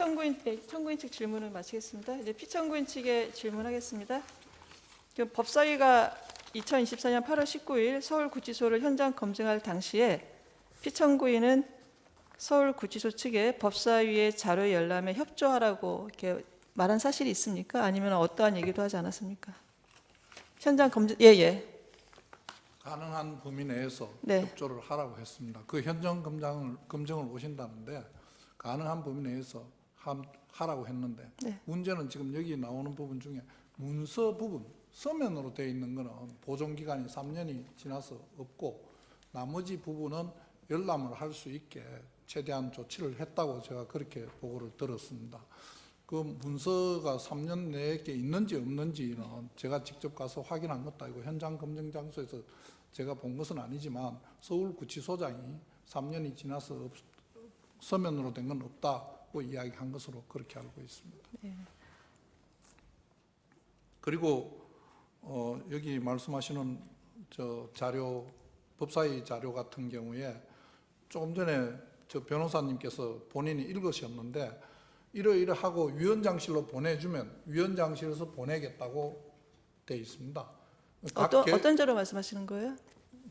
청구인 측 질문을 마치겠습니다. 이제 피청구인 측에 질문하겠습니다. 법사위가 2024년 8월 19일 서울구치소를 현장 검증할 당시에 피청구인은 서울구치소 측에 법사위의 자료 열람에 협조하라고 이렇게 말한 사실이 있습니까? 아니면 어떠한 얘기도 하지 않았습니까? 현장 검증 예. 가능한 범위 내에서 네. 협조를 하라고 했습니다. 그 현장 검증을 오신다는데 가능한 범위 내에서 하라고 했는데 네. 문제는 지금 여기 나오는 부분 중에 문서 부분, 서면으로 되어 있는 것은 보존기간이 3년이 지나서 없고 나머지 부분은 열람을 할 수 있게 최대한 조치를 했다고 제가 그렇게 보고를 들었습니다. 그 문서가 3년 내에 있는지 없는지는 제가 직접 가서 확인한 것도 아니고 현장 검증 장소에서 제가 본 것은 아니지만 서울구치소장이 3년이 지나서 서면으로 된 건 없다고 이야기한 것으로 그렇게 알고 있습니다. 네. 그리고 여기 말씀하시는 저 자료, 법사위 자료 같은 경우에 조금 전에 저 변호사님께서 본인이 읽으셨는데 이러이러하고 위원장실로 보내주면 위원장실에서 보내겠다고 돼 있습니다. 어떤 자료 말씀하시는 거예요?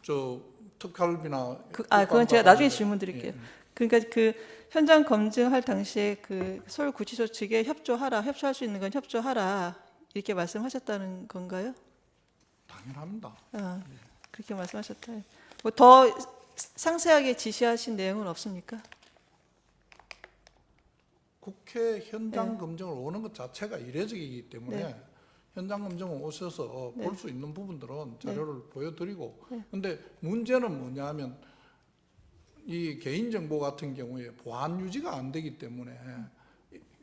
저 특활비나 그건 제가 나중에 질문 예. 드릴게요. 그러니까 그 현장 검증할 당시에 그 서울구치소 측에 협조할 수 있는 건 협조하라 이렇게 말씀하셨다는 건가요? 당연합니다. 그렇게 말씀하셨다. 뭐 더 상세하게 지시하신 내용은 없습니까? 국회 현장 검증을 오는 것 자체가 이례적이기 때문에 네. 현장 검증을 오셔서 네. 볼 수 있는 부분들은 자료를 보여드리고 네. 근데 문제는 뭐냐면 이 개인정보 같은 경우에 보안 유지가 안 되기 때문에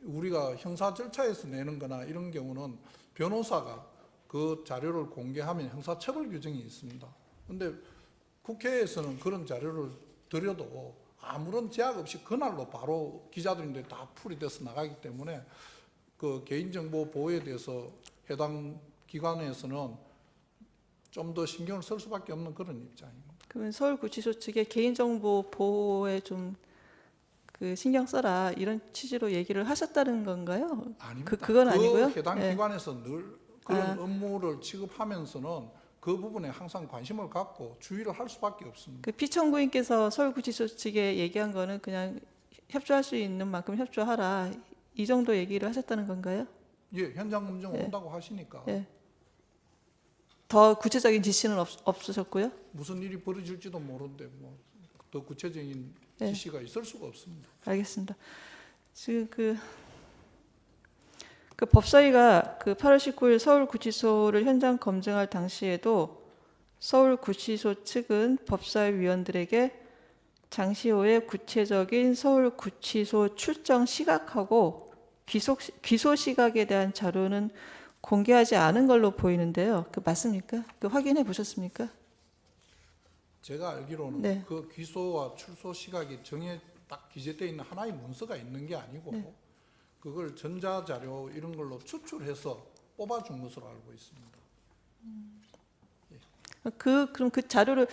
우리가 형사 절차에서 내는 거나 이런 경우는 변호사가 그 자료를 공개하면 형사처벌 규정이 있습니다. 근데 국회에서는 그런 자료를 드려도 아무런 제약 없이 그날로 바로 기자들인데 다 풀이돼서 나가기 때문에 그 개인정보 보호에 대해서 해당 기관에서는 좀 더 신경을 쓸 수밖에 없는 그런 입장입니다. 그러면 서울구치소 측에 개인정보 보호에 좀 그 신경 써라 이런 취지로 얘기를 하셨다는 건가요? 아닙니다. 그건 아니고요. 해당 예. 기관에서 늘 그런 업무를 취급하면서는 그 부분에 항상 관심을 갖고 주의를 할 수밖에 없습니다. 그 피청구인께서 서울구치소 측에 얘기한 거는 그냥 협조할 수 있는 만큼 협조하라 이 정도 얘기를 하셨다는 건가요? 예, 현장 검증 예. 온다고 하시니까 예. 더 구체적인 지시는 없으셨고요. 무슨 일이 벌어질지도 모르는데 뭐 더 구체적인 예. 지시가 있을 수가 없습니다. 알겠습니다. 지금 그 법사위가 그 8월 19일 서울구치소를 현장 검증할 당시에도 서울구치소 측은 법사위 위원들에게 장시호의 구체적인 서울구치소 출정 시각하고 귀소 시각에 대한 자료는 공개하지 않은 걸로 보이는데요. 그 맞습니까? 그 확인해 보셨습니까? 제가 알기로는 네. 그 귀소와 출소 시각이 딱 기재되어 있는 하나의 문서가 있는 게 아니고 네. 그걸 전자자료 이런 걸로 추출해서 뽑아준 것으로 알고 있습니다. 그럼 그 자료를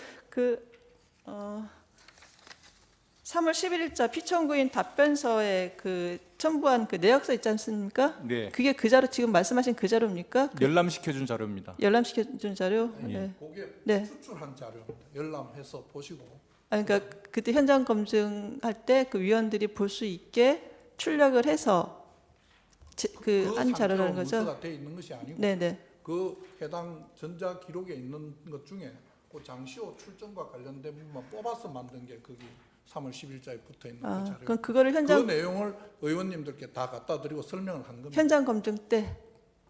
3월 11일자 피청구인 답변서에 그 첨부한 그 내역서 있지 않습니까? 네. 그게 그 자료 지금 말씀하신 그 자료입니까? 열람시켜준 자료입니다. 열람시켜준 자료? 네. 그게 네. 추출한 자료입니다. 열람해서 보시고 그러니까 그때 현장 검증할 때 그 위원들이 볼 수 있게 출력을 해서 그 한 자료라는 거죠? 문서가 되어 있는 것이 아니고 네네. 그 해당 전자 기록에 있는 것 중에 그 장시호 출정과 관련된 부분만 뽑아서 만든 게 거기 3월 10일자에 붙어 있는 그 자료. 그럼 그거를 그 내용을 의원님들께 다 갖다 드리고 설명을 한 겁니다. 현장 검증 때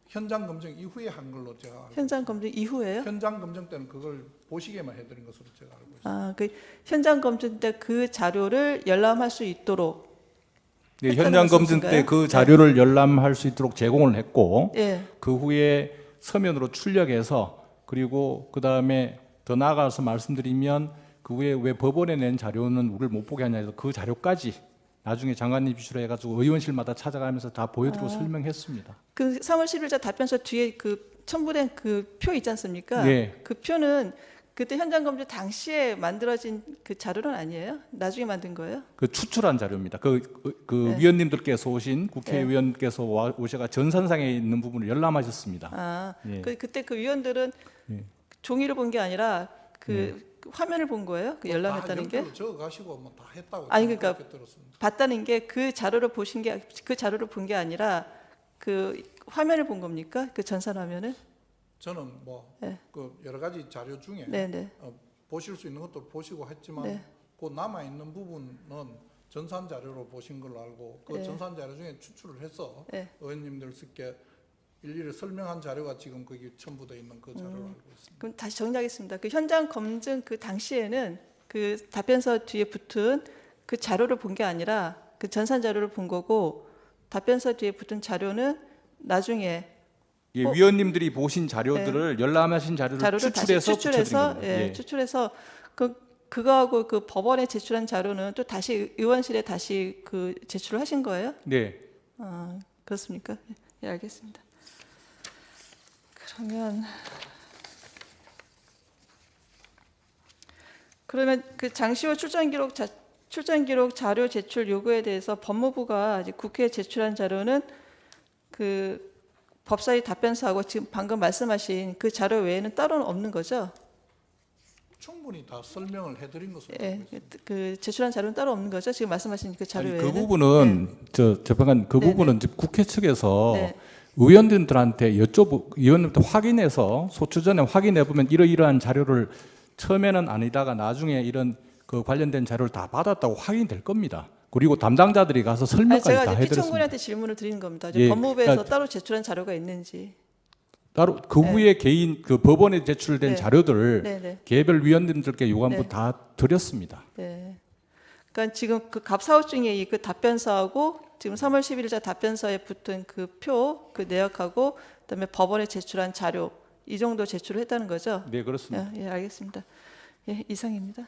현장 검증 이후에 한 걸로 제가 알고 현장 검증 이후에요? 현장 검증 때는 그걸 보시게만 해드린 것으로 제가 알고 있습니다. 그 현장 검증 때 그 자료를 열람할 수 있도록 네, 했다는 현장 검증 말씀이신가요? 때 그 자료를 열람할 수 있도록 제공을 했고 예. 그 후에 서면으로 출력해서 그리고 그 다음에 더 나아가서 말씀드리면 그 후에 왜 법원에 낸 자료는 우리를 못 보게 하냐 해서 그 자료까지 나중에 장관님 비추로 해가지고 의원실마다 찾아가면서 다 보여드리고 설명했습니다. 그 3월 10일자 답변서 뒤에 그 첨부된 그 표 있지 않습니까? 네. 그 표는 그때 현장 검증 당시에 만들어진 그 자료는 아니에요? 나중에 만든 거예요? 그 추출한 자료입니다. 그 네. 위원님들께서 오신 국회의원께서 오셔가 전산상에 있는 부분을 열람하셨습니다. 아, 예. 그때 그 위원들은 예. 종이를 본 게 아니라 그 화면을 본 거예요? 그 열람했다는 게? 적어 가시고 뭐 다 했다고 아니, 그러니까 그렇게 들었습니다. 봤다는 게 그 자료를 보신 게 그 자료를 본 게 아니라 그 화면을 본 겁니까? 그 전산 화면을? 저는 뭐 네. 그 여러 가지 자료 중에 네네. 보실 수 있는 것도 보시고 했지만 네. 그 남아 있는 부분은 전산 자료로 보신 걸로 알고 그 네. 전산 자료 중에 추출을 해서 네. 의원님들께 일일이 설명한 자료가 지금 거기 첨부되어 있는 그 자료를 알고 있습니다. 그럼 다시 정리하겠습니다. 그 현장 검증 그 당시에는 그 답변서 뒤에 붙은 그 자료를 본 게 아니라 그 전산 자료를 본 거고 답변서 뒤에 붙은 자료는 나중에 예, 위원님들이 보신 자료들을 열람하신 자료를 자료를 다시 추출해서 붙여드린 추출해서 겁니다. 예, 예. 추출해서 그거하고 그 법원에 제출한 자료는 또 다시 의원실에 다시 그 제출을 하신 거예요? 네. 아, 그렇습니까? 예, 알겠습니다. 그러면 그 장시호 출전 기록 자료 제출 요구에 대해서 법무부가 이제 국회에 제출한 자료는 그 법사위 답변서하고 지금 방금 말씀하신 그 자료 외에는 따로는 없는 거죠? 충분히 다 설명을 해드린 것으로 알고 예, 있습니다. 그 제출한 자료는 따로 없는 거죠? 지금 말씀하신 그 자료 아니, 외에는? 그 부분은 저 재판관 그 네네. 부분은 이제 국회 측에서 네. 의원들한테 의원님들 확인해서 소추 전에 확인해 보면 이러이러한 자료를 처음에는 아니다가 나중에 이런 그 관련된 자료를 다 받았다고 확인될 겁니다. 그리고 담당자들이 가서 아니, 설명까지 제가 다 이제 해드렸습니다. 피청구인한테 질문을 드리는 겁니다. 이제 예, 법무부에서 그러니까 따로 제출한 자료가 있는지. 따로 그 네. 후에 개인 그 법원에 제출된 네. 자료들을 네네. 개별 위원님들께 요구한부 네. 다 드렸습니다. 네. 그러니까 지금 그 갑사호 중에 이 그 답변서하고 지금 3월 11일자 답변서에 붙은 그 표, 그 내역하고 그다음에 법원에 제출한 자료 이 정도 제출을 했다는 거죠? 네, 그렇습니다. 예, 알겠습니다. 예, 이상입니다.